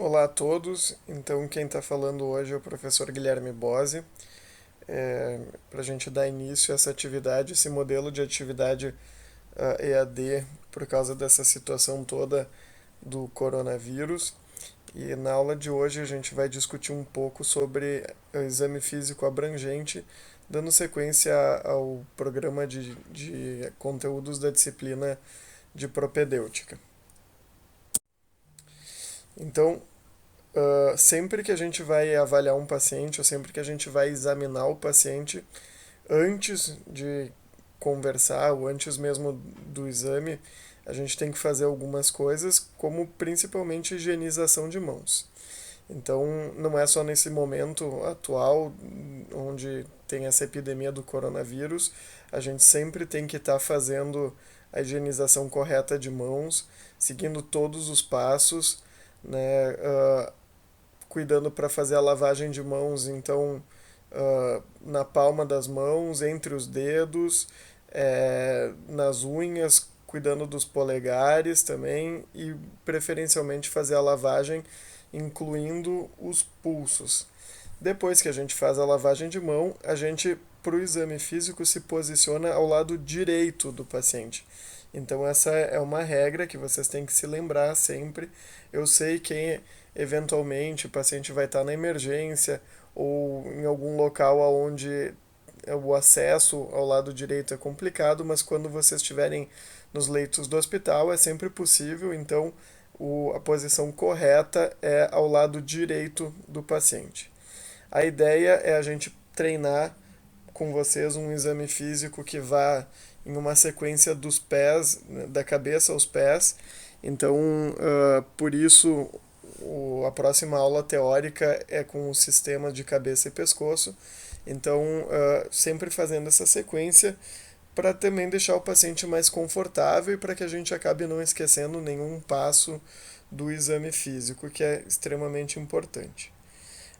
Olá a todos, então quem está falando hoje é o professor Guilherme Bose. Para a gente dar início a essa atividade, esse modelo de atividade EAD, por causa dessa situação toda do coronavírus. E na aula de hoje a gente vai discutir um pouco sobre o exame físico abrangente, dando sequência ao programa de conteúdos da disciplina de propedêutica. Então, sempre que a gente vai avaliar um paciente, ou sempre que a gente vai examinar o paciente, antes de conversar, ou antes mesmo do exame, a gente tem que fazer algumas coisas, como principalmente higienização de mãos. Então, não é só nesse momento atual, onde tem essa epidemia do coronavírus, a gente sempre tem que estar fazendo a higienização correta de mãos, seguindo todos os passos, né? Cuidando para fazer a lavagem de mãos, então na palma das mãos, entre os dedos, nas unhas, cuidando dos polegares também e preferencialmente fazer a lavagem incluindo os pulsos. Depois que a gente faz a lavagem de mão, a gente, para o exame físico, se posiciona ao lado direito do paciente. Então, essa é uma regra que vocês têm que se lembrar sempre. Eu sei que, eventualmente, o paciente vai estar na emergência ou em algum local onde o acesso ao lado direito é complicado, mas quando vocês estiverem nos leitos do hospital é sempre possível, então a posição correta é ao lado direito do paciente. A ideia é a gente treinar com vocês um exame físico que vá em uma sequência dos pés, né, da cabeça aos pés. Então, por isso, a próxima aula teórica é com o sistema de cabeça e pescoço. Então, sempre fazendo essa sequência para também deixar o paciente mais confortável e para que a gente acabe não esquecendo nenhum passo do exame físico, que é extremamente importante.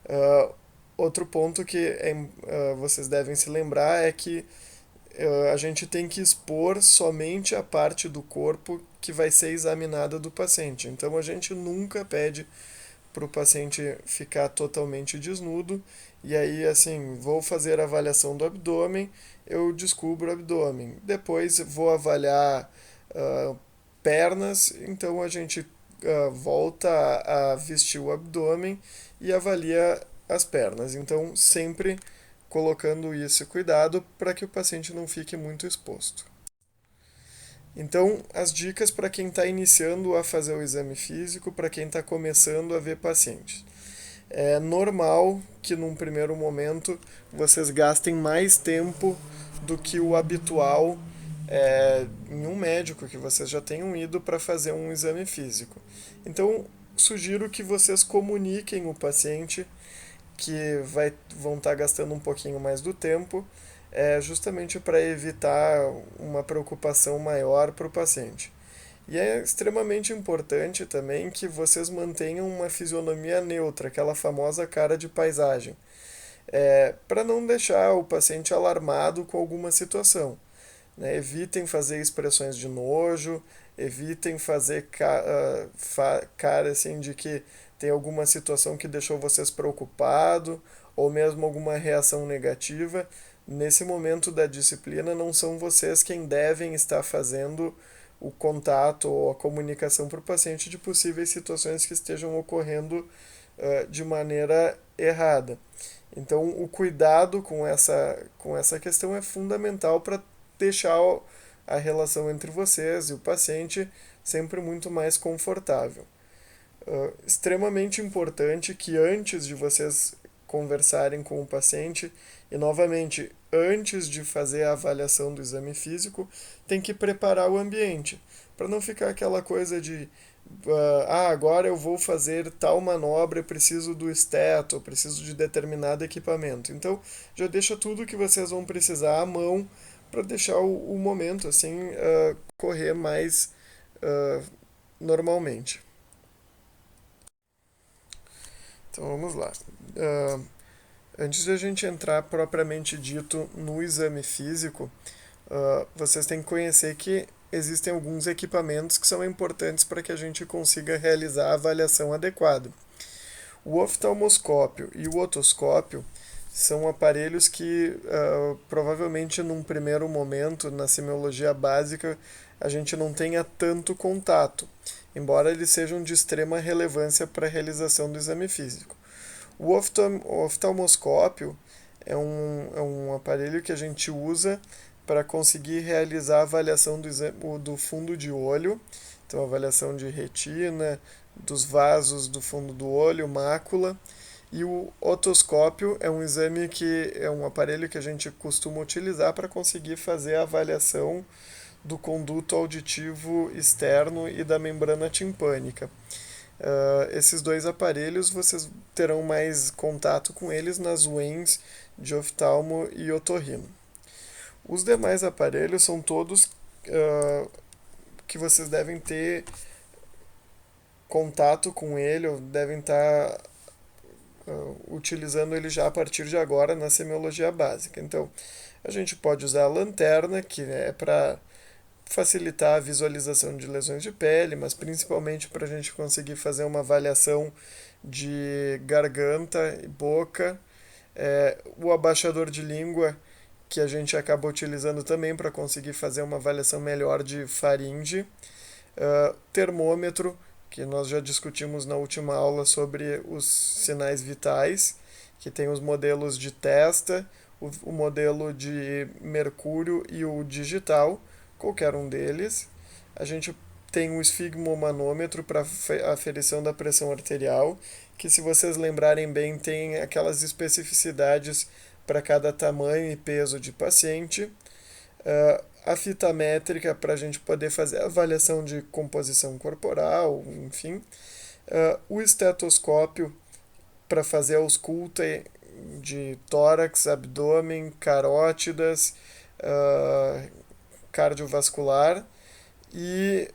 Uh, Outro ponto que vocês devem se lembrar é que a gente tem que expor somente a parte do corpo que vai ser examinada do paciente. Então a gente nunca pede para o paciente ficar totalmente desnudo e aí assim, vou fazer a avaliação do abdômen, eu descubro o abdômen. Depois vou avaliar pernas, então a gente volta a vestir o abdômen e avalia as pernas. Então, sempre colocando esse cuidado para que o paciente não fique muito exposto. Então, as dicas para quem está iniciando a fazer o exame físico, para quem está começando a ver pacientes. É normal que num primeiro momento vocês gastem mais tempo do que o habitual em um médico que vocês já tenham ido para fazer um exame físico. Então, sugiro que vocês comuniquem o paciente que vão estar gastando um pouquinho mais do tempo, justamente para evitar uma preocupação maior para o paciente. E é extremamente importante também que vocês mantenham uma fisionomia neutra, aquela famosa cara de paisagem, para não deixar o paciente alarmado com alguma situação. Né? Evitem fazer expressões de nojo, evitem fazer cara assim de que tem alguma situação que deixou vocês preocupado ou mesmo alguma reação negativa. Nesse momento da disciplina, não são vocês quem devem estar fazendo o contato ou a comunicação para o paciente de possíveis situações que estejam ocorrendo de maneira errada. Então, o cuidado com essa questão é fundamental para deixar a relação entre vocês e o paciente sempre muito mais confortável. Extremamente importante que antes de vocês conversarem com o paciente e novamente antes de fazer a avaliação do exame físico, tem que preparar o ambiente para não ficar aquela coisa de agora eu vou fazer tal manobra, eu preciso do esteto, eu preciso de determinado equipamento. Então, já deixa tudo que vocês vão precisar à mão para deixar o momento assim correr mais normalmente. Então vamos lá. Uh, Antes de a gente entrar propriamente dito no exame físico, vocês têm que conhecer que existem alguns equipamentos que são importantes para que a gente consiga realizar a avaliação adequada. O oftalmoscópio e o otoscópio são aparelhos que provavelmente num primeiro momento, na semiologia básica, a gente não tenha tanto contato, embora eles sejam de extrema relevância para a realização do exame físico. O oftalmoscópio é um aparelho que a gente usa para conseguir realizar a avaliação do fundo de olho, então avaliação de retina, dos vasos do fundo do olho, mácula. E o otoscópio é um exame que é um aparelho que a gente costuma utilizar para conseguir fazer a avaliação do conduto auditivo externo e da membrana timpânica. Esses dois aparelhos vocês terão mais contato com eles nas UEMs de oftalmo e otorrino. Os demais aparelhos são todos que vocês devem ter contato com ele, ou devem estar utilizando ele já a partir de agora na semiologia básica. Então, a gente pode usar a lanterna, que é para facilitar a visualização de lesões de pele, mas principalmente para a gente conseguir fazer uma avaliação de garganta e boca. O abaixador de língua, que a gente acaba utilizando também para conseguir fazer uma avaliação melhor de faringe. Termômetro, que nós já discutimos na última aula sobre os sinais vitais, que tem os modelos de testa, o modelo de mercúrio e o digital, qualquer um deles. A gente tem o esfigmomanômetro para aferição da pressão arterial, que, se vocês lembrarem bem, tem aquelas especificidades para cada tamanho e peso de paciente. A fita métrica para a gente poder fazer a avaliação de composição corporal, enfim. O estetoscópio para fazer a ausculta de tórax, abdômen, carótidas, cardiovascular e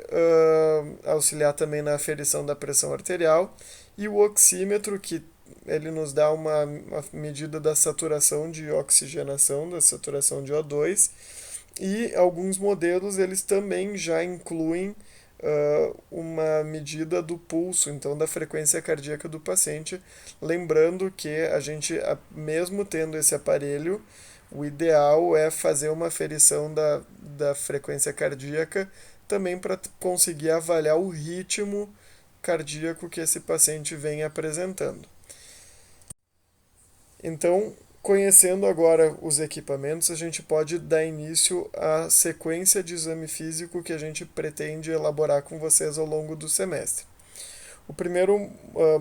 auxiliar também na aferição da pressão arterial. E o oxímetro, que ele nos dá uma medida da saturação de oxigenação, da saturação de O2, e alguns modelos eles também já incluem uma medida do pulso, então da frequência cardíaca do paciente, lembrando que a gente, mesmo tendo esse aparelho, o ideal é fazer uma aferição da frequência cardíaca também para conseguir avaliar o ritmo cardíaco que esse paciente vem apresentando. Então, conhecendo agora os equipamentos, a gente pode dar início à sequência de exame físico que a gente pretende elaborar com vocês ao longo do semestre. O primeiro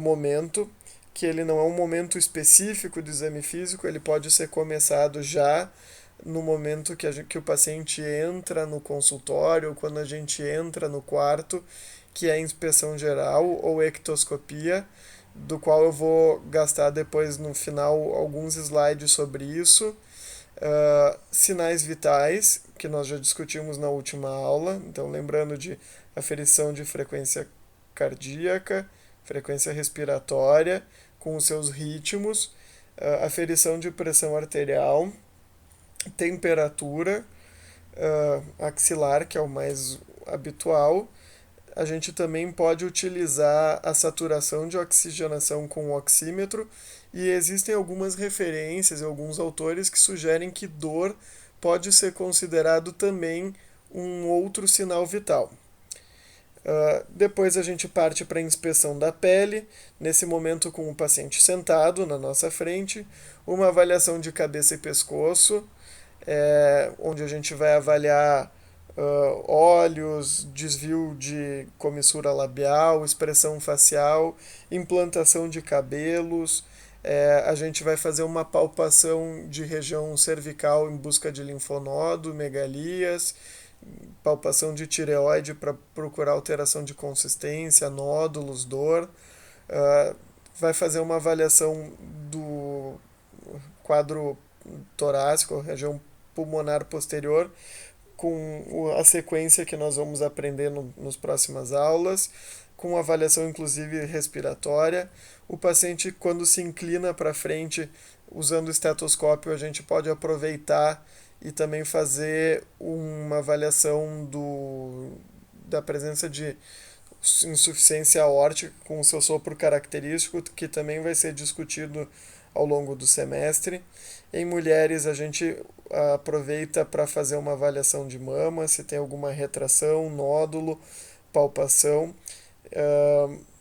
momento, que ele não é um momento específico do exame físico, ele pode ser começado já no momento que o paciente entra no consultório, quando a gente entra no quarto, que é a inspeção geral ou ectoscopia, do qual eu vou gastar depois no final alguns slides sobre isso. Sinais vitais, que nós já discutimos na última aula, então lembrando de aferição de frequência cardíaca, frequência respiratória, com os seus ritmos, aferição de pressão arterial, temperatura axilar, que é o mais habitual. A gente também pode utilizar a saturação de oxigenação com o oxímetro, e existem algumas referências e alguns autores que sugerem que dor pode ser considerado também um outro sinal vital. Depois a gente parte para a inspeção da pele, nesse momento com o paciente sentado na nossa frente, uma avaliação de cabeça e pescoço, onde a gente vai avaliar olhos, desvio de comissura labial, expressão facial, implantação de cabelos. A gente vai fazer uma palpação de região cervical em busca de linfonodo, megalias, palpação de tireoide para procurar alteração de consistência, nódulos, dor. Vai fazer uma avaliação do quadro torácico, região pulmonar posterior, com a sequência que nós vamos aprender nas próximas aulas, com avaliação inclusive respiratória. O paciente, quando se inclina para frente usando o estetoscópio, a gente pode aproveitar e também fazer uma avaliação da presença de insuficiência aórtica com o seu sopro característico, que também vai ser discutido ao longo do semestre. Em mulheres, a gente aproveita para fazer uma avaliação de mama, se tem alguma retração, nódulo, palpação.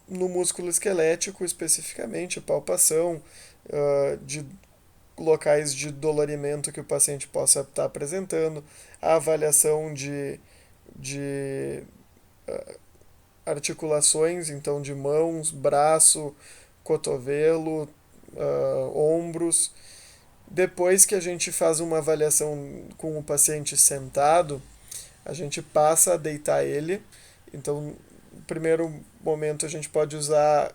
No músculo esquelético, especificamente, palpação de locais de dolorimento que o paciente possa estar apresentando, a avaliação de articulações, então de mãos, braço, cotovelo, ombros. Depois que a gente faz uma avaliação com o paciente sentado, a gente passa a deitar ele. Então, no primeiro momento, a gente pode usar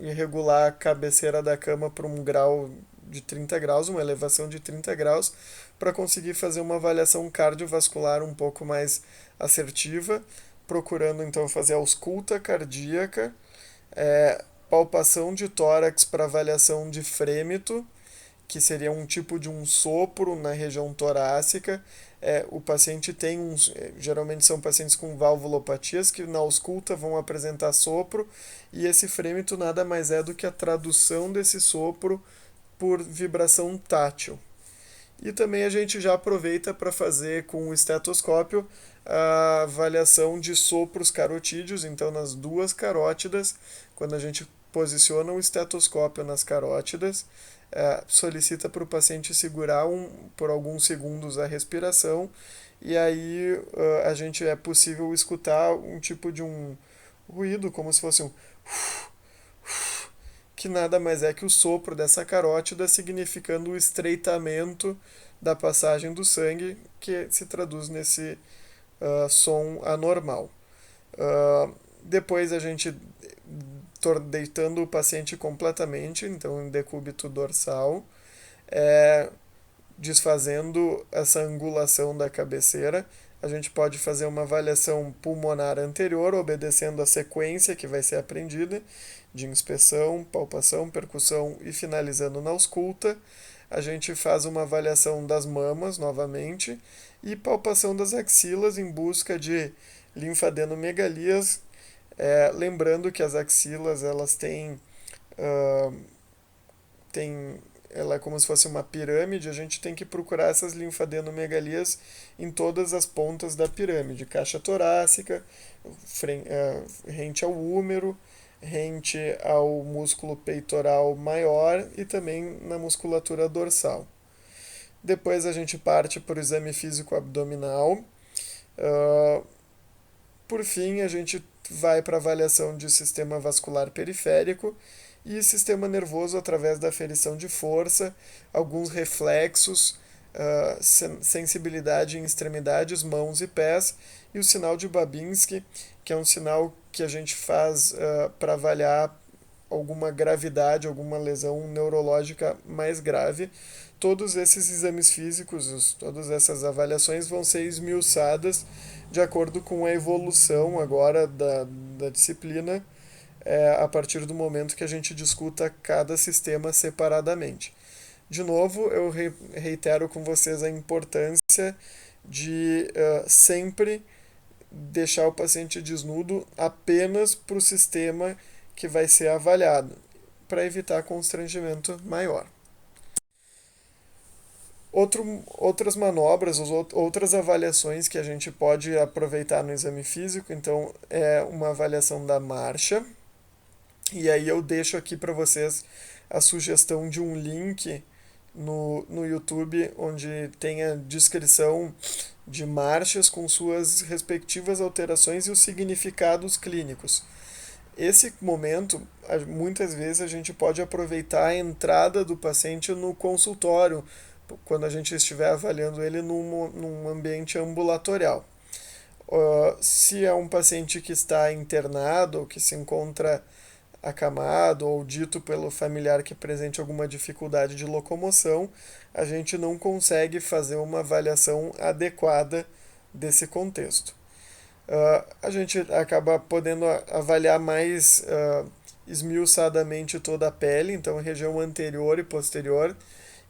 e regular a cabeceira da cama para um grau de 30 graus, uma elevação de 30 graus, para conseguir fazer uma avaliação cardiovascular um pouco mais assertiva, procurando então fazer a ausculta cardíaca, palpação de tórax para avaliação de frêmito, que seria um tipo de um sopro na região torácica. O paciente tem geralmente são pacientes com valvulopatias que na ausculta vão apresentar sopro, e esse frêmito nada mais é do que a tradução desse sopro por vibração tátil. E também a gente já aproveita para fazer com o estetoscópio a avaliação de sopros carotídeos, então nas duas carótidas, quando a gente posiciona o estetoscópio nas carótidas, solicita para o paciente segurar por alguns segundos a respiração, e aí a gente é possível escutar um tipo de um ruído, como se fosse um que nada mais é que o sopro dessa carótida, significando o estreitamento da passagem do sangue, que se traduz nesse som anormal. Depois a gente deitando o paciente completamente, então em decúbito dorsal, desfazendo essa angulação da cabeceira, a gente pode fazer uma avaliação pulmonar anterior, obedecendo a sequência que vai ser aprendida, de inspeção, palpação, percussão e finalizando na ausculta. A gente faz uma avaliação das mamas novamente e palpação das axilas em busca de linfadenomegalias, lembrando que as axilas elas têm ela é como se fosse uma pirâmide, a gente tem que procurar essas linfadenomegalias em todas as pontas da pirâmide, caixa torácica, rente ao úmero, rente ao músculo peitoral maior e também na musculatura dorsal. Depois a gente parte para o exame físico abdominal. Por fim, a gente vai para a avaliação de sistema vascular periférico e sistema nervoso através da aferição de força, alguns reflexos, sensibilidade em extremidades, mãos e pés, e o sinal de Babinski, que é um sinal que a gente faz para avaliar alguma gravidade, alguma lesão neurológica mais grave. Todos esses exames físicos, todas essas avaliações vão ser esmiuçadas de acordo com a evolução agora da disciplina, a partir do momento que a gente discuta cada sistema separadamente. De novo, eu reitero com vocês a importância de sempre deixar o paciente desnudo apenas para o sistema que vai ser avaliado, para evitar constrangimento maior. Outras manobras, outras avaliações que a gente pode aproveitar no exame físico, então é uma avaliação da marcha, e aí eu deixo aqui para vocês a sugestão de um link no YouTube, onde tem a descrição de marchas com suas respectivas alterações e os significados clínicos. Esse momento, muitas vezes a gente pode aproveitar a entrada do paciente no consultório, quando a gente estiver avaliando ele num ambiente ambulatorial. Se é um paciente que está internado ou que se encontra acamado ou dito pelo familiar que apresente alguma dificuldade de locomoção, a gente não consegue fazer uma avaliação adequada desse contexto. A gente acaba podendo avaliar mais esmiuçadamente toda a pele, então a região anterior e posterior,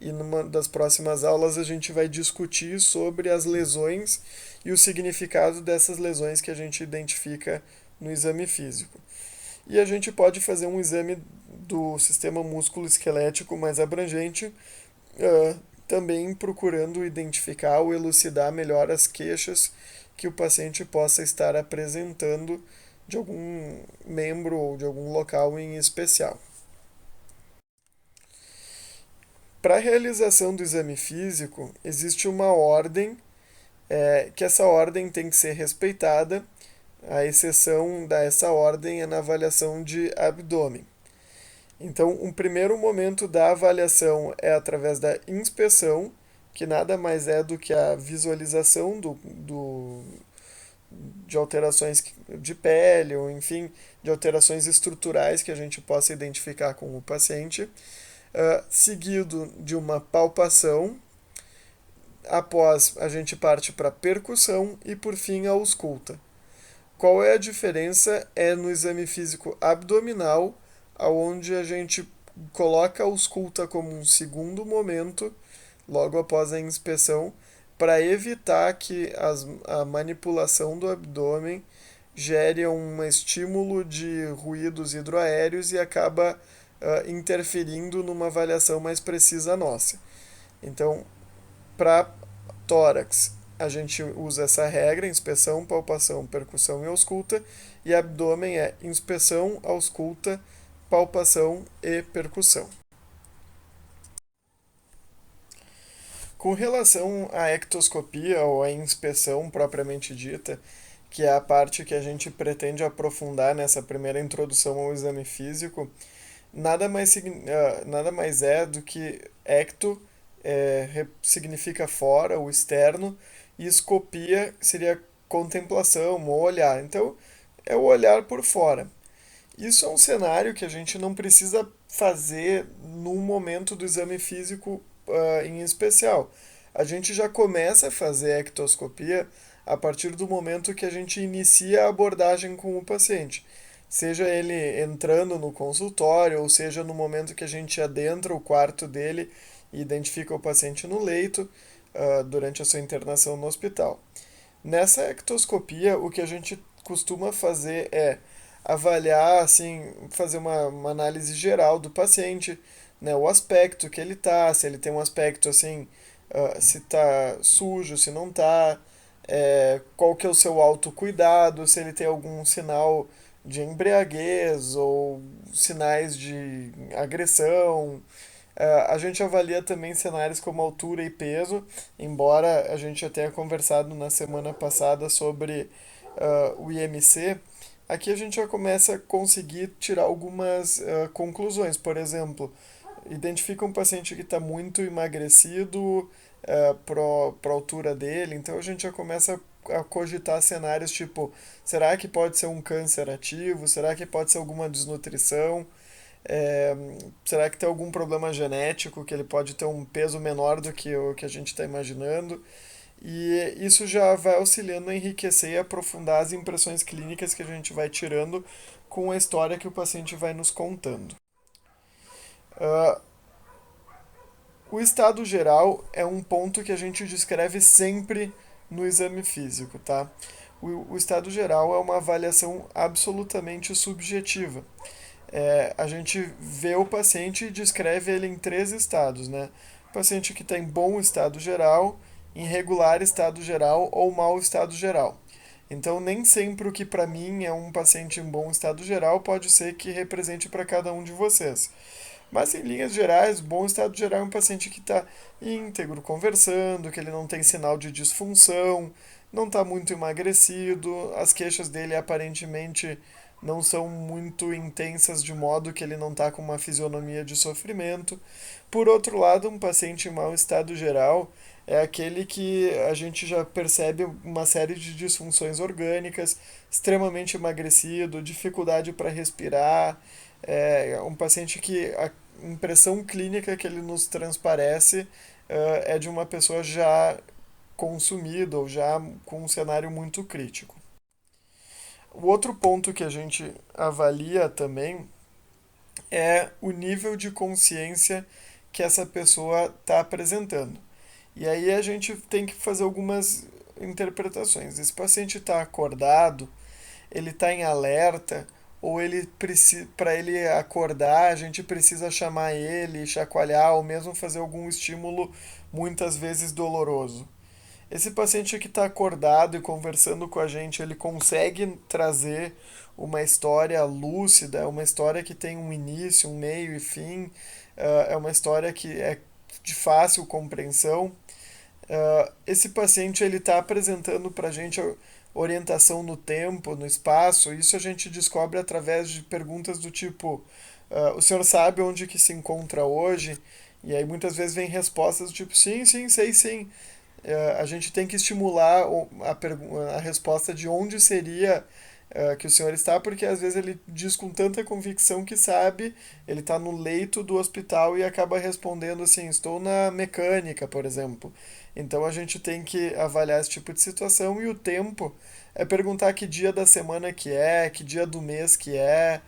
e numa das próximas aulas a gente vai discutir sobre as lesões e o significado dessas lesões que a gente identifica no exame físico. E a gente pode fazer um exame do sistema músculo-esquelético mais abrangente, também procurando identificar ou elucidar melhor as queixas que o paciente possa estar apresentando de algum membro ou de algum local em especial. Para a realização do exame físico, existe uma ordem, que essa ordem tem que ser respeitada. A exceção dessa ordem é na avaliação de abdômen. Então, um primeiro momento da avaliação é através da inspeção, que nada mais é do que a visualização de alterações de pele, ou enfim, de alterações estruturais que a gente possa identificar com o paciente, seguido de uma palpação. Após, a gente parte para a percussão e, por fim, a ausculta. Qual é a diferença? É no exame físico abdominal, onde a gente coloca a ausculta como um segundo momento, logo após a inspeção, para evitar que a manipulação do abdômen gere um estímulo de ruídos hidroaéreos e acaba interferindo numa avaliação mais precisa nossa. Então, para tórax, a gente usa essa regra: inspeção, palpação, percussão e ausculta, e abdômen é inspeção, ausculta, palpação e percussão. Com relação à ectoscopia ou à inspeção propriamente dita, que é a parte que a gente pretende aprofundar nessa primeira introdução ao exame físico, nada mais é do que ecto significa fora, o externo, e escopia seria contemplação ou olhar. Então, é o olhar por fora. Isso é um cenário que a gente não precisa fazer no momento do exame físico em especial. A gente já começa a fazer a ectoscopia a partir do momento que a gente inicia a abordagem com o paciente. Seja ele entrando no consultório, ou seja no momento que a gente adentra o quarto dele e identifica o paciente no leito, durante a sua internação no hospital. Nessa ectoscopia, o que a gente costuma fazer é avaliar, assim, fazer uma análise geral do paciente, né, o aspecto que ele tá, se ele tem um aspecto assim, se tá sujo, se não tá, qual que é o seu autocuidado, se ele tem algum sinal de embriaguez ou sinais de agressão. A gente avalia também cenários como altura e peso, embora a gente já tenha conversado na semana passada sobre o IMC. Aqui a gente já começa a conseguir tirar algumas conclusões. Por exemplo, identifica um paciente que está muito emagrecido para a altura dele, então a gente já começa a cogitar cenários tipo: será que pode ser um câncer ativo? Será que pode ser alguma desnutrição? É, será que tem algum problema genético que ele pode ter um peso menor do que o que a gente está imaginando? E isso já vai auxiliando a enriquecer e aprofundar as impressões clínicas que a gente vai tirando com a história que o paciente vai nos contando. Uh, o estado geral é um ponto que a gente descreve sempre no exame físico, tá? O estado geral é uma avaliação absolutamente subjetiva. A gente vê o paciente e descreve ele em três estados, né? O paciente que está em bom estado geral, em regular estado geral ou mau estado geral. Então, nem sempre o que para mim é um paciente em bom estado geral pode ser que represente para cada um de vocês. Mas, em linhas gerais, bom estado geral é um paciente que está íntegro, conversando, que ele não tem sinal de disfunção, não está muito emagrecido, as queixas dele aparentemente não são muito intensas, de modo que ele não está com uma fisionomia de sofrimento. Por outro lado, um paciente em mau estado geral é aquele que a gente já percebe uma série de disfunções orgânicas, extremamente emagrecido, dificuldade para respirar. É um paciente que a impressão clínica que ele nos transparece é de uma pessoa já consumida ou já com um cenário muito crítico. O outro ponto que a gente avalia também é o nível de consciência que essa pessoa está apresentando. E aí a gente tem que fazer algumas interpretações. Esse paciente está acordado, ele está em alerta, ou ele precisa, para ele acordar, a gente precisa chamar ele, chacoalhar, ou mesmo fazer algum estímulo muitas vezes doloroso. Esse paciente que está acordado e conversando com a gente, ele consegue trazer uma história lúcida, uma história que tem um início, um meio e fim, é uma história que é de fácil compreensão. Esse paciente ele está apresentando para a gente orientação no tempo, no espaço. Isso a gente descobre através de perguntas do tipo: o senhor sabe onde que se encontra hoje? E aí muitas vezes vem respostas do tipo: sim, sim, sei, sim. A gente tem que estimular a resposta de onde seria que o senhor está, porque às vezes ele diz com tanta convicção que sabe, ele está no leito do hospital e acaba respondendo assim: estou na mecânica, por exemplo. Então a gente tem que avaliar esse tipo de situação, e o tempo é perguntar que dia da semana que dia do mês que é,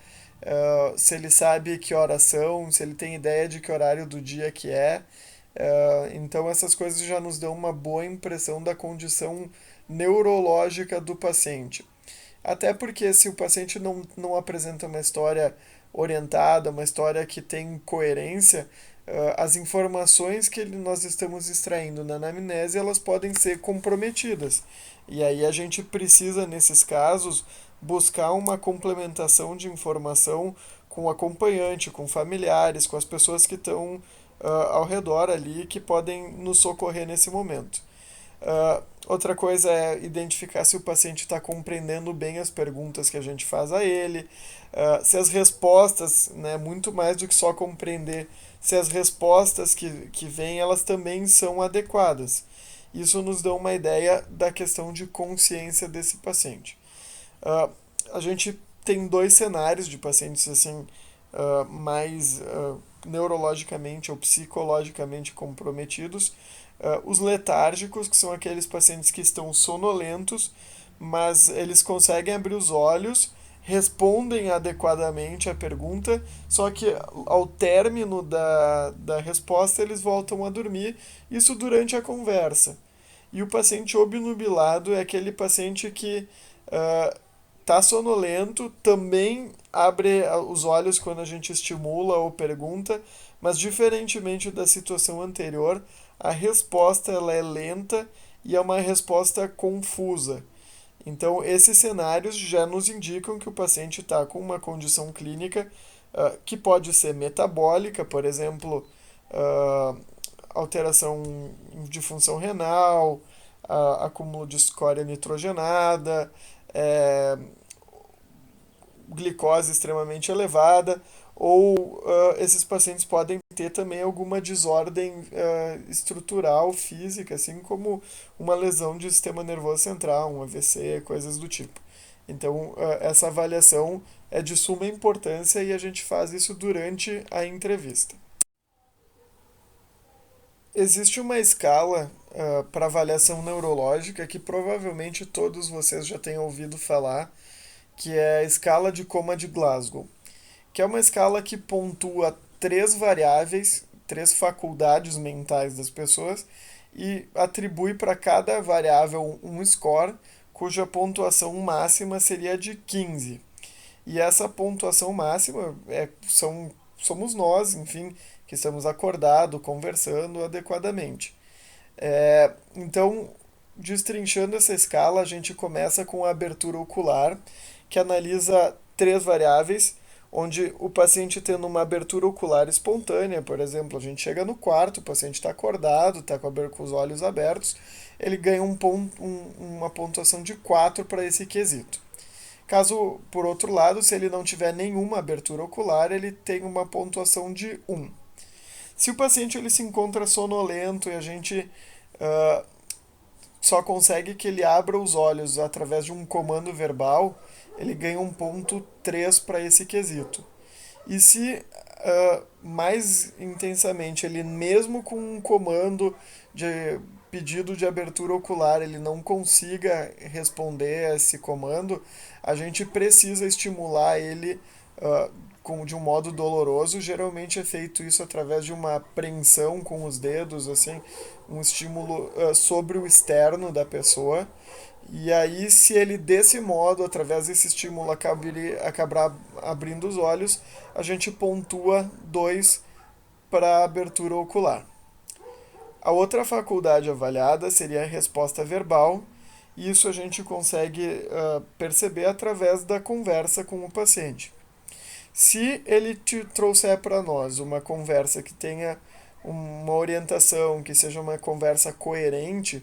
se ele sabe que horas são, se ele tem ideia de que horário do dia que é. Então essas coisas já nos dão uma boa impressão da condição neurológica do paciente. Até porque se o paciente não apresenta uma história orientada, uma história que tem coerência, as informações que nós estamos extraindo na anamnese, elas podem ser comprometidas. E aí a gente precisa, nesses casos, buscar uma complementação de informação com o acompanhante, com familiares, com as pessoas que estão ao redor ali, que podem nos socorrer nesse momento. Outra coisa é identificar se o paciente está compreendendo bem as perguntas que a gente faz a ele, se as respostas, né, muito mais do que só compreender, se as respostas que vêm, elas também são adequadas. Isso nos dá uma ideia da questão de consciência desse paciente. Uh, a gente tem dois cenários de pacientes assim mais neurologicamente ou psicologicamente comprometidos. Os letárgicos, que são aqueles pacientes que estão sonolentos, mas eles conseguem abrir os olhos, respondem adequadamente à pergunta, só que ao término da resposta eles voltam a dormir, isso durante a conversa. E o paciente obnubilado é aquele paciente que está sonolento, também abre os olhos quando a gente estimula ou pergunta, mas diferentemente da situação anterior, a resposta ela é lenta e é uma resposta confusa. Então, esses cenários já nos indicam que o paciente está com uma condição clínica que pode ser metabólica, por exemplo, uh, alteração de função renal, acúmulo de escória nitrogenada, é, glicose extremamente elevada, ou esses pacientes podem ter também alguma desordem estrutural, física, assim como uma lesão de sistema nervoso central, um AVC, coisas do tipo. Então, essa avaliação é de suma importância e a gente faz isso durante a entrevista. Existe uma escala para avaliação neurológica que provavelmente todos vocês já tenham ouvido falar, que é a escala de coma de Glasgow, que é uma escala que pontua três variáveis, três faculdades mentais das pessoas e atribui para cada variável um score, cuja pontuação máxima seria de 15. E essa pontuação máxima somos nós, enfim, que estamos acordados, conversando adequadamente. Então, destrinchando essa escala, a gente começa com a abertura ocular, que analisa três variáveis, onde o paciente tendo uma abertura ocular espontânea, por exemplo, a gente chega no quarto, o paciente está acordado, está com os olhos abertos, ele ganha uma pontuação de 4 para esse quesito. Caso, por outro lado, se ele não tiver nenhuma abertura ocular, ele tem uma pontuação de 1. Se o paciente ele se encontra sonolento e a gente só consegue que ele abra os olhos através de um comando verbal, ele ganha um ponto 3 para esse quesito. E se mais intensamente ele, mesmo com um comando de pedido de abertura ocular, ele não consiga responder a esse comando, a gente precisa estimular ele de um modo doloroso. Geralmente é feito isso através de uma apreensão com os dedos, assim, um estímulo sobre o externo da pessoa. E aí, se ele desse modo, através desse estímulo, acabar abrindo os olhos, a gente pontua 2 para a abertura ocular. A outra faculdade avaliada seria a resposta verbal, e isso a gente consegue perceber através da conversa com o paciente. Se ele te trouxer para nós uma conversa que tenha uma orientação, que seja uma conversa coerente,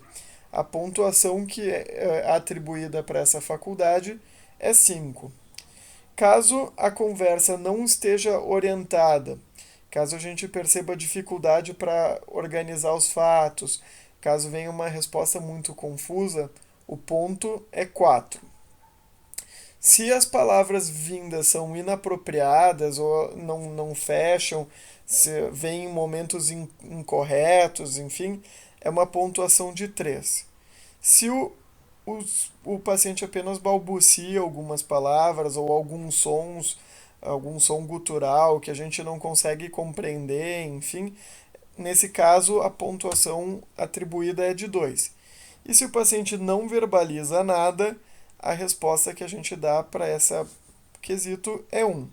a pontuação que é atribuída para essa faculdade é 5. Caso a conversa não esteja orientada, caso a gente perceba dificuldade para organizar os fatos, caso venha uma resposta muito confusa, o ponto é 4. Se as palavras vindas são inapropriadas ou não fecham, se vêm em momentos incorretos, enfim, é uma pontuação de 3. Se o paciente apenas balbucia algumas palavras ou alguns sons, algum som gutural que a gente não consegue compreender, enfim, nesse caso a pontuação atribuída é de 2. E se o paciente não verbaliza nada, a resposta que a gente dá para esse quesito é 1.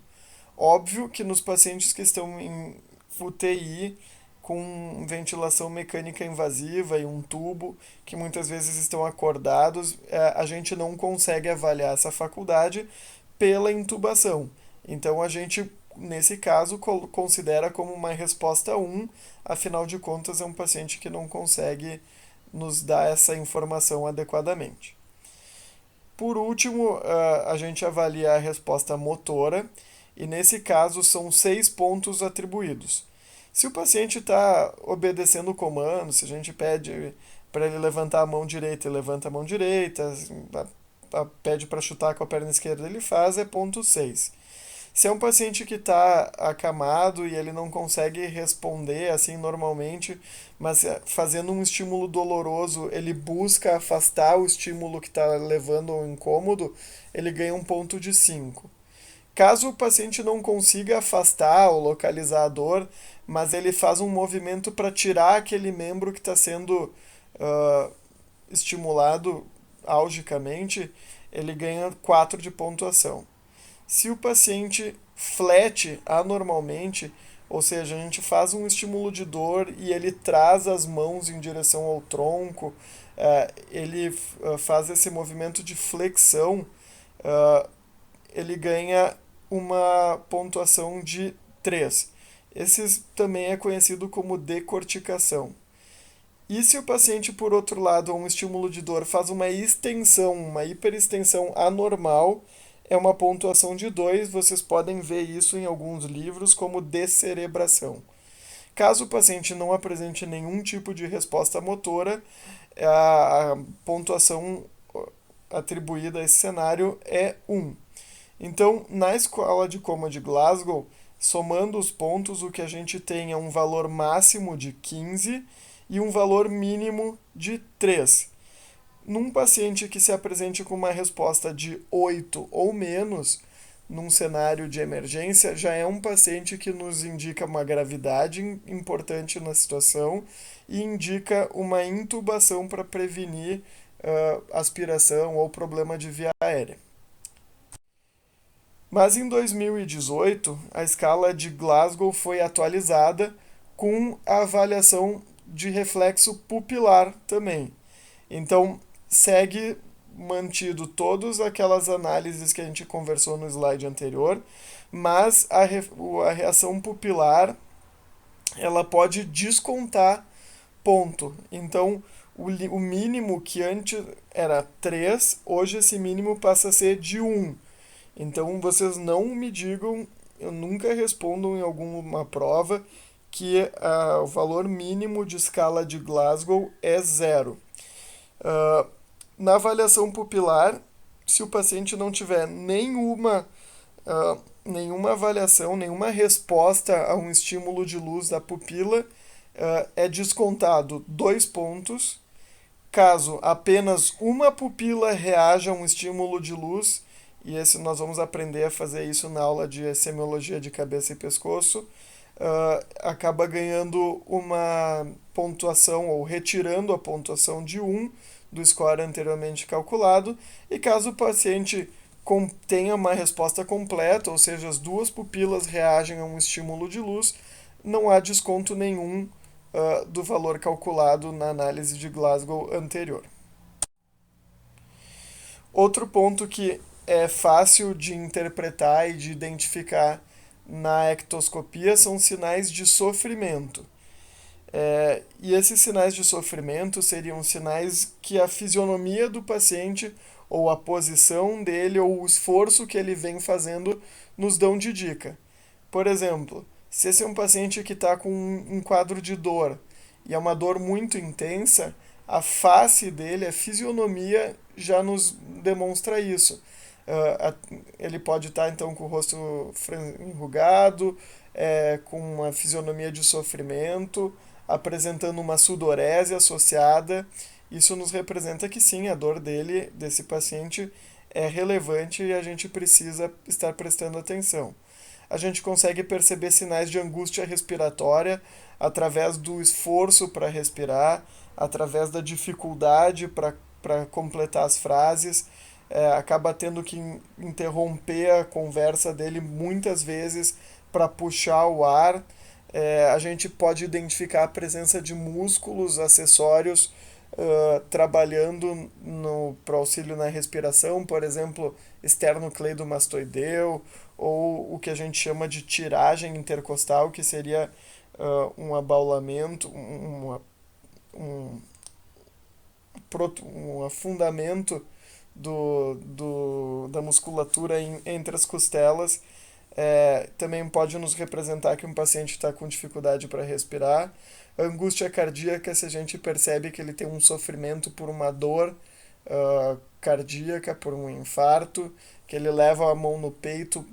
Óbvio que nos pacientes que estão em UTI, com ventilação mecânica invasiva e um tubo, que muitas vezes estão acordados, a gente não consegue avaliar essa faculdade pela intubação. Então a gente, nesse caso, considera como uma resposta 1, afinal de contas é um paciente que não consegue nos dar essa informação adequadamente. Por último, a gente avalia a resposta motora, e nesse caso são 6 pontos atribuídos. Se o paciente está obedecendo o comando, se a gente pede para ele levantar a mão direita, ele levanta a mão direita, pede para chutar com a perna esquerda, ele faz, é ponto 6. Se é um paciente que está acamado e ele não consegue responder assim normalmente, mas fazendo um estímulo doloroso, ele busca afastar o estímulo que está levando ao incômodo, ele ganha um ponto de 5. Caso o paciente não consiga afastar ou localizar a dor, mas ele faz um movimento para tirar aquele membro que está sendo estimulado algicamente, ele ganha 4 de pontuação. Se o paciente flete anormalmente, ou seja, a gente faz um estímulo de dor e ele traz as mãos em direção ao tronco, ele faz esse movimento de flexão, ele ganha uma pontuação de 3. Esse também é conhecido como decorticação. E se o paciente, por outro lado, a um estímulo de dor, faz uma extensão, uma hiperextensão anormal, é uma pontuação de 2. Vocês podem ver isso em alguns livros como descerebração. Caso o paciente não apresente nenhum tipo de resposta motora, a pontuação atribuída a esse cenário é 1. Então, na escala de coma de Glasgow, somando os pontos, o que a gente tem é um valor máximo de 15 e um valor mínimo de 3. Num paciente que se apresente com uma resposta de 8 ou menos, num cenário de emergência, já é um paciente que nos indica uma gravidade importante na situação e indica uma intubação para prevenir aspiração ou problema de via aérea. Mas em 2018, a escala de Glasgow foi atualizada com a avaliação de reflexo pupilar também. Então, segue mantido todas aquelas análises que a gente conversou no slide anterior, mas a reação pupilar ela pode descontar ponto. Então, o mínimo que antes era 3, hoje esse mínimo passa a ser de 1. Então, vocês não me digam, eu nunca respondam em alguma prova que o valor mínimo de escala de Glasgow é 0. Na avaliação pupilar, se o paciente não tiver nenhuma avaliação, nenhuma resposta a um estímulo de luz da pupila, é descontado 2 pontos. Caso apenas uma pupila reaja a um estímulo de luz, e esse nós vamos aprender a fazer isso na aula de semiologia de cabeça e pescoço, acaba ganhando uma pontuação ou retirando a pontuação de 1 do score anteriormente calculado, e caso o paciente tenha uma resposta completa, ou seja, as duas pupilas reagem a um estímulo de luz, não há desconto nenhum do valor calculado na análise de Glasgow anterior. Outro ponto que é fácil de interpretar e de identificar na ectoscopia são sinais de sofrimento. E esses sinais de sofrimento seriam sinais que a fisionomia do paciente, ou a posição dele, ou o esforço que ele vem fazendo, nos dão de dica. Por exemplo, se esse é um paciente que está com um quadro de dor, e é uma dor muito intensa, a face dele, a fisionomia, já nos demonstra isso. Ele pode estar então com o rosto enrugado, com uma fisionomia de sofrimento, apresentando uma sudorese associada. Isso nos representa que sim, a dor desse paciente, é relevante e a gente precisa estar prestando atenção. A gente consegue perceber sinais de angústia respiratória através do esforço para respirar, através da dificuldade para completar as frases, acaba tendo que interromper a conversa dele muitas vezes para puxar o ar. A gente pode identificar a presença de músculos acessórios trabalhando para auxílio na respiração, por exemplo, esternocleidomastoideu, ou o que a gente chama de tiragem intercostal, que seria um abaulamento, um afundamento da musculatura entre as costelas. Também pode nos representar que um paciente está com dificuldade para respirar. A angústia cardíaca, se a gente percebe que ele tem um sofrimento por uma dor cardíaca, por um infarto, que ele leva a mão no peito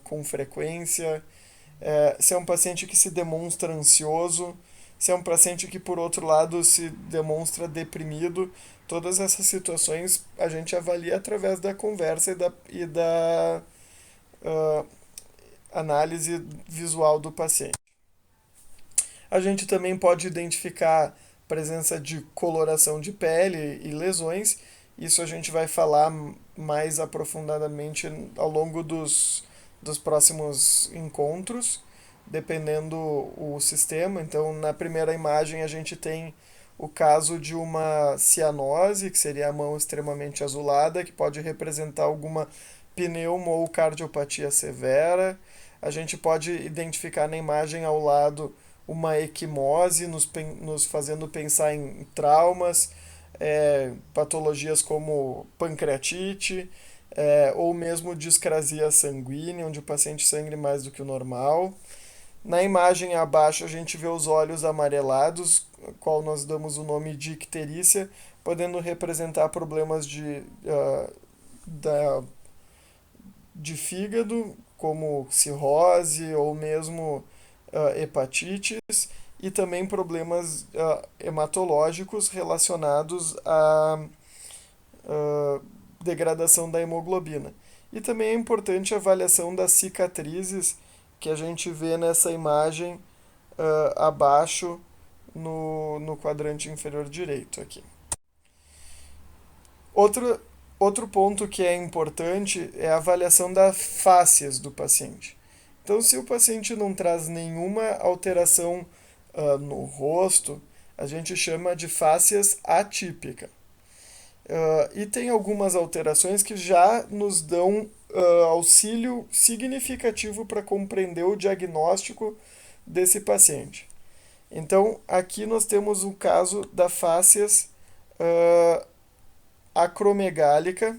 com frequência. Se é um paciente que se demonstra ansioso, se é um paciente que, por outro lado, se demonstra deprimido. Todas essas situações a gente avalia através da conversa e da análise visual do paciente. A gente também pode identificar presença de coloração de pele e lesões. Isso a gente vai falar mais aprofundadamente ao longo dos próximos encontros, dependendo o sistema. Então, na primeira imagem, a gente tem o caso de uma cianose, que seria a mão extremamente azulada, que pode representar alguma pneumo ou cardiopatia severa. A gente pode identificar na imagem ao lado uma equimose, nos fazendo pensar em traumas, patologias como pancreatite, ou mesmo discrasia sanguínea, onde o paciente sangre mais do que o normal. Na imagem abaixo a gente vê os olhos amarelados, qual nós damos o nome de icterícia, podendo representar problemas de fígado, como cirrose ou mesmo hepatites, e também problemas hematológicos relacionados à degradação da hemoglobina. E também é importante a avaliação das cicatrizes que a gente vê nessa imagem abaixo no quadrante inferior direito aqui. Outro ponto que é importante é a avaliação das fáscias do paciente. Então, se o paciente não traz nenhuma alteração no rosto, a gente chama de fáscias atípica. E tem algumas alterações que já nos dão auxílio significativo para compreender o diagnóstico desse paciente. Então, aqui nós temos o caso da fáscias acromegálica,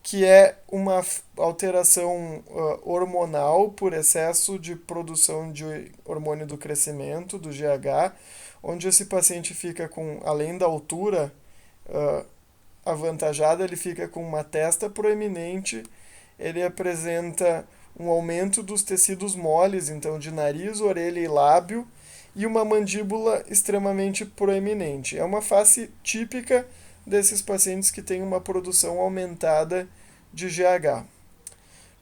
que é uma alteração hormonal por excesso de produção de hormônio do crescimento, do GH, onde esse paciente fica com, além da altura avantajada, ele fica com uma testa proeminente, ele apresenta um aumento dos tecidos moles, então de nariz, orelha e lábio, e uma mandíbula extremamente proeminente. É uma face típica desses pacientes que têm uma produção aumentada de GH.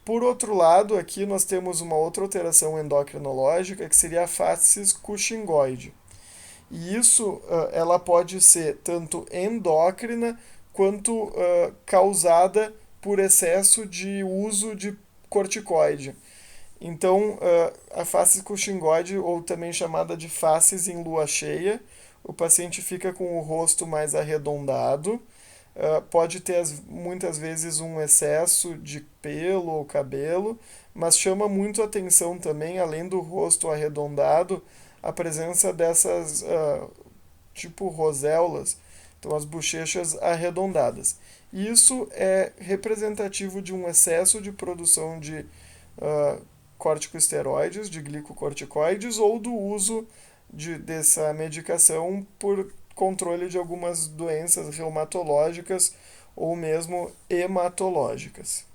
Por outro lado, aqui nós temos uma outra alteração endocrinológica que seria a fascies cushingoide. E isso ela pode ser tanto endócrina quanto causada por excesso de uso de corticoide. Então, a face cushingoide, ou também chamada de faces em lua cheia, o paciente fica com o rosto mais arredondado, pode ter muitas vezes um excesso de pelo ou cabelo, mas chama muito atenção também, além do rosto arredondado, a presença dessas tipo roséolas, então as bochechas arredondadas. Isso é representativo de um excesso de produção de uh, corticosteroides, de glicocorticoides, ou do uso dessa medicação por controle de algumas doenças reumatológicas ou mesmo hematológicas.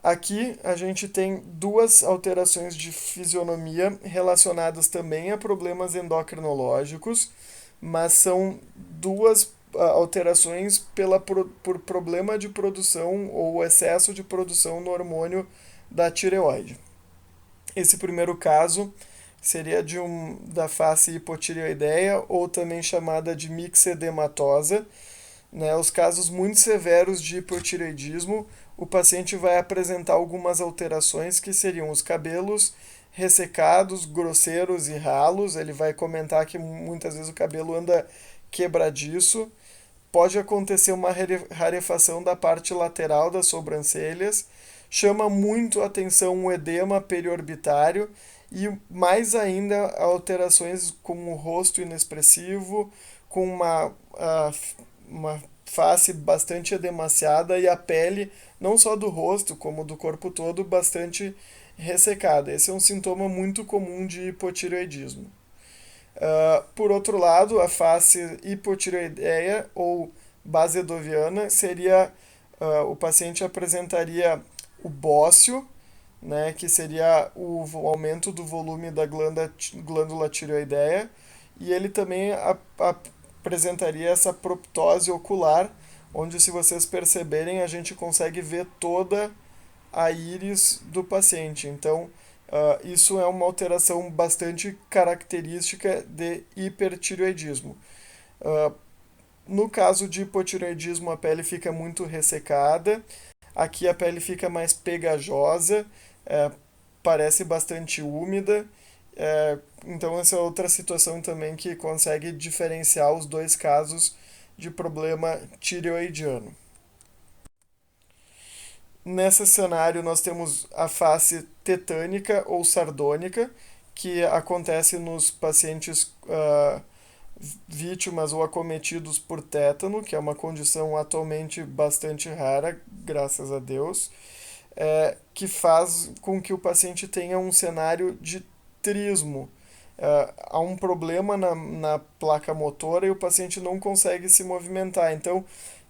Aqui a gente tem duas alterações de fisionomia relacionadas também a problemas endocrinológicos, mas são duas alterações por problema de produção ou excesso de produção no hormônio da tireoide. Esse primeiro caso seria da face hipotireoideia, ou também chamada de mixedematosa. Né, os casos muito severos de hipotireoidismo, o paciente vai apresentar algumas alterações que seriam os cabelos ressecados, grosseiros e ralos. Ele vai comentar que muitas vezes o cabelo anda quebradiço. Pode acontecer uma rarefação da parte lateral das sobrancelhas. Chama muito a atenção o edema periorbitário e mais ainda alterações como o rosto inexpressivo, com uma face bastante edemaciada e a pele, não só do rosto, como do corpo todo, bastante ressecada. Esse é um sintoma muito comum de hipotireoidismo. Por outro lado, a face hipotireoideia ou basedoviana seria o paciente apresentaria o bócio, né, que seria o aumento do volume da glândula tireoideia, e ele também apresentaria essa proptose ocular, onde, se vocês perceberem, a gente consegue ver toda a íris do paciente. Então, isso é uma alteração bastante característica de hipertireoidismo. No caso de hipotireoidismo, a pele fica muito ressecada, aqui a pele fica mais pegajosa, parece bastante úmida. Então, essa é outra situação também que consegue diferenciar os dois casos de problema tireoidiano. Nesse cenário, nós temos a face tetânica ou sardônica, que acontece nos pacientes vítimas ou acometidos por tétano, que é uma condição atualmente bastante rara, graças a Deus, que faz com que o paciente tenha um cenário de trismo. Há um problema na placa motora e o paciente não consegue se movimentar. Então,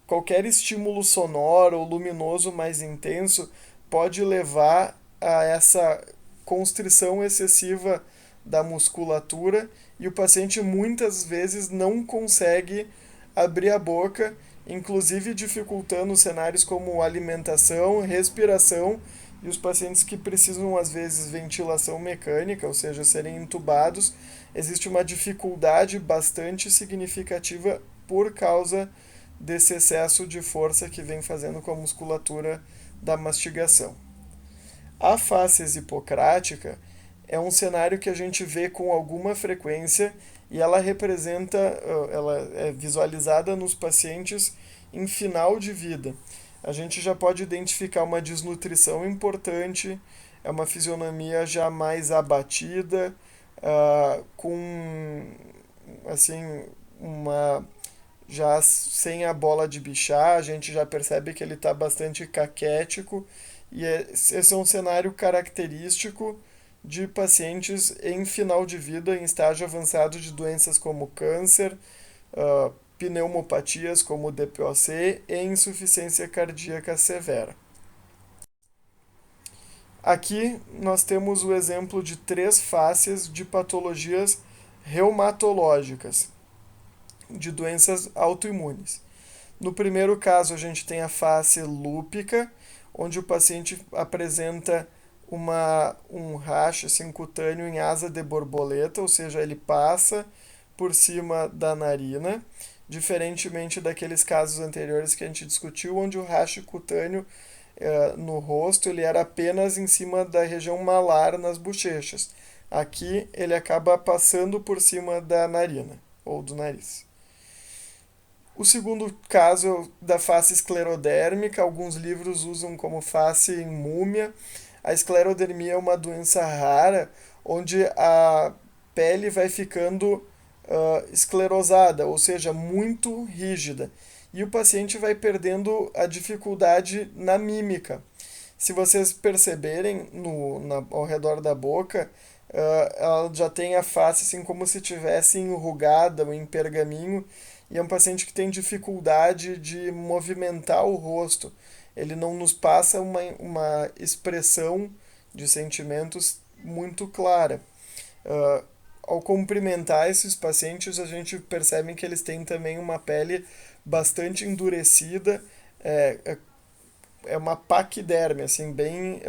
qualquer estímulo sonoro ou luminoso mais intenso pode levar a essa constrição excessiva da musculatura e o paciente muitas vezes não consegue abrir a boca, inclusive dificultando cenários como alimentação, respiração, e os pacientes que precisam às vezes ventilação mecânica, ou seja, serem entubados, existe uma dificuldade bastante significativa por causa desse excesso de força que vem fazendo com a musculatura da mastigação. A fáscia hipocrática é um cenário que a gente vê com alguma frequência e ela ela é visualizada nos pacientes em final de vida. A gente já pode identificar uma desnutrição importante, é uma fisionomia já mais abatida, com assim uma já sem a bola de bichar, a gente já percebe que ele está bastante caquético e esse é um cenário característico de pacientes em final de vida, em estágio avançado de doenças como câncer, pneumopatias como DPOC e insuficiência cardíaca severa. Aqui nós temos o exemplo de 3 fácies de patologias reumatológicas, de doenças autoimunes. No primeiro caso, a gente tem a face lúpica, onde o paciente apresenta um racho assim, cutâneo em asa de borboleta, ou seja, ele passa por cima da narina, diferentemente daqueles casos anteriores que a gente discutiu, onde o racho cutâneo no rosto ele era apenas em cima da região malar nas bochechas. Aqui ele acaba passando por cima da narina ou do nariz. O segundo caso é o da face esclerodérmica. Alguns livros usam como face em múmia. A esclerodermia é uma doença rara onde a pele vai ficando esclerosada, ou seja, muito rígida. E o paciente vai perdendo a dificuldade na mímica. Se vocês perceberem ao redor da boca, ela já tem a face assim como se tivesse enrugada ou em pergaminho, e é um paciente que tem dificuldade de movimentar o rosto. Ele não nos passa uma expressão de sentimentos muito clara. Uh, Ao cumprimentar esses pacientes, a gente percebe que eles têm também uma pele bastante endurecida, é uma paquiderme, assim, bem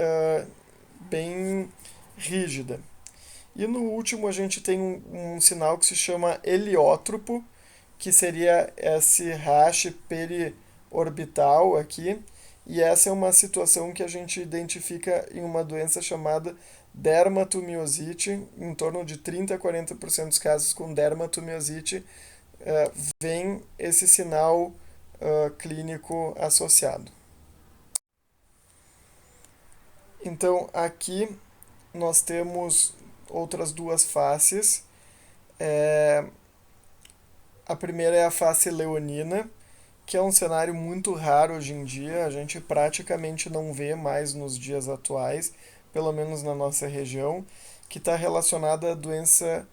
rígida. E no último a gente tem um sinal que se chama heliótropo, que seria esse rache periorbital aqui, e essa é uma situação que a gente identifica em uma doença chamada dermatomiosite. Em torno de 30 a 40% dos casos com dermatomiosite vem esse sinal clínico associado. Então aqui nós temos outras duas faces. É, a primeira é a face leonina, que é um cenário muito raro hoje em dia, a gente praticamente não vê mais nos dias atuais, pelo menos na nossa região, que está relacionada à doença,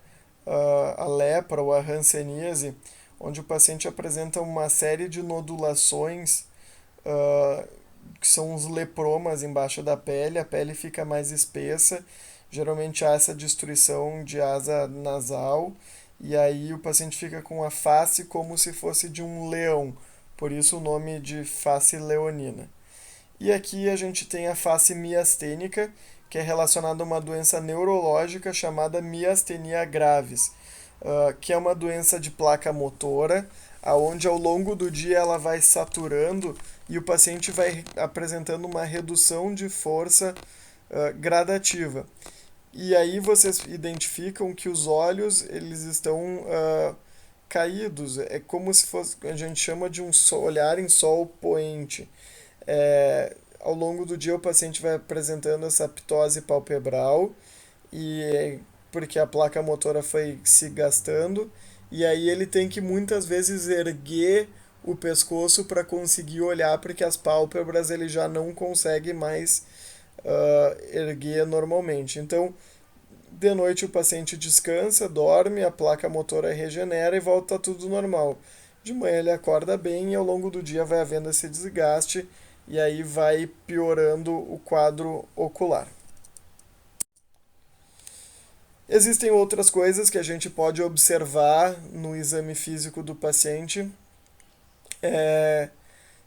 a lepra ou a hanseníase, onde o paciente apresenta uma série de nodulações, que são os lepromas embaixo da pele, a pele fica mais espessa, geralmente há essa destruição de asa nasal, e aí o paciente fica com a face como se fosse de um leão, por isso o nome de face leonina. E aqui a gente tem a face miastênica, que é relacionada a uma doença neurológica chamada miastenia gravis, que é uma doença de placa motora, aonde ao longo do dia ela vai saturando e o paciente vai apresentando uma redução de força gradativa. E aí vocês identificam que os olhos eles estão caídos, é como se fosse, a gente chama de um olhar em sol poente. Ao longo do dia o paciente vai apresentando essa ptose palpebral e porque a placa motora foi se gastando e aí ele tem que muitas vezes erguer o pescoço para conseguir olhar porque as pálpebras ele já não consegue mais erguer normalmente. Então, de noite o paciente descansa, dorme, a placa motora regenera e volta tudo normal. De manhã ele acorda bem e ao longo do dia vai havendo esse desgaste e aí vai piorando o quadro ocular. Existem outras coisas que a gente pode observar no exame físico do paciente é,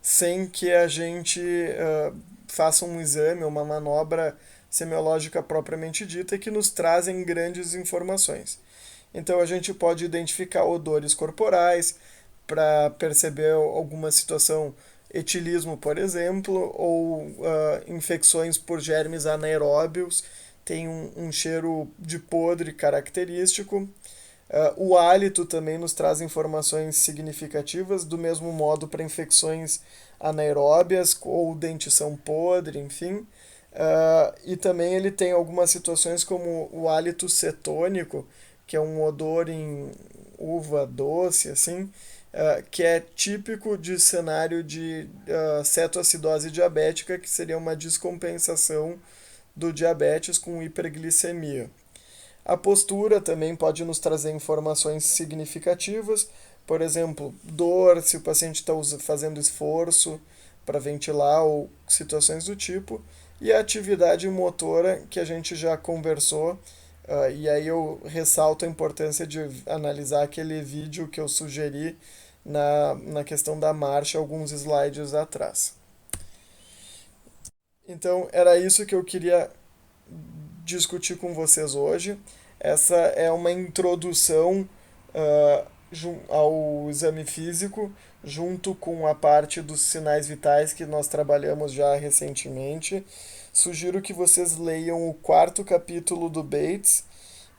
sem que a gente faça um exame, uma manobra semiológica propriamente dita, que nos trazem grandes informações. Então a gente pode identificar odores corporais para perceber alguma situação, etilismo, por exemplo, ou infecções por germes anaeróbios, tem um cheiro de podre característico. O hálito também nos traz informações significativas, do mesmo modo para infecções anaeróbias ou dentição podre, enfim. E também ele tem algumas situações como o hálito cetônico, que é um odor em uva doce, assim, que é típico de cenário de cetoacidose diabética, que seria uma descompensação do diabetes com hiperglicemia. A postura também pode nos trazer informações significativas, por exemplo, dor, se o paciente está fazendo esforço para ventilar ou situações do tipo, e a atividade motora que a gente já conversou, e aí eu ressalto a importância de analisar aquele vídeo que eu sugeri na questão da marcha alguns slides atrás. Então, era isso que eu queria discutir com vocês hoje. Essa é uma introdução ao exame físico, junto com a parte dos sinais vitais que nós trabalhamos já recentemente. Sugiro que vocês leiam o quarto capítulo do Bates,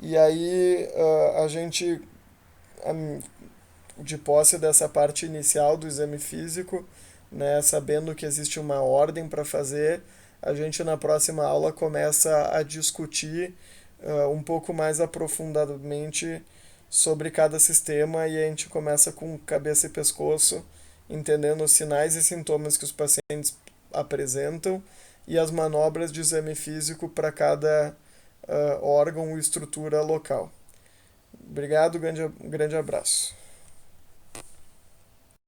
e aí a gente, de posse dessa parte inicial do exame físico, né, sabendo que existe uma ordem para fazer, a gente na próxima aula começa a discutir um pouco mais aprofundadamente sobre cada sistema, e a gente começa com cabeça e pescoço, entendendo os sinais e sintomas que os pacientes apresentam e as manobras de exame físico para cada órgão ou estrutura local. Obrigado, grande abraço.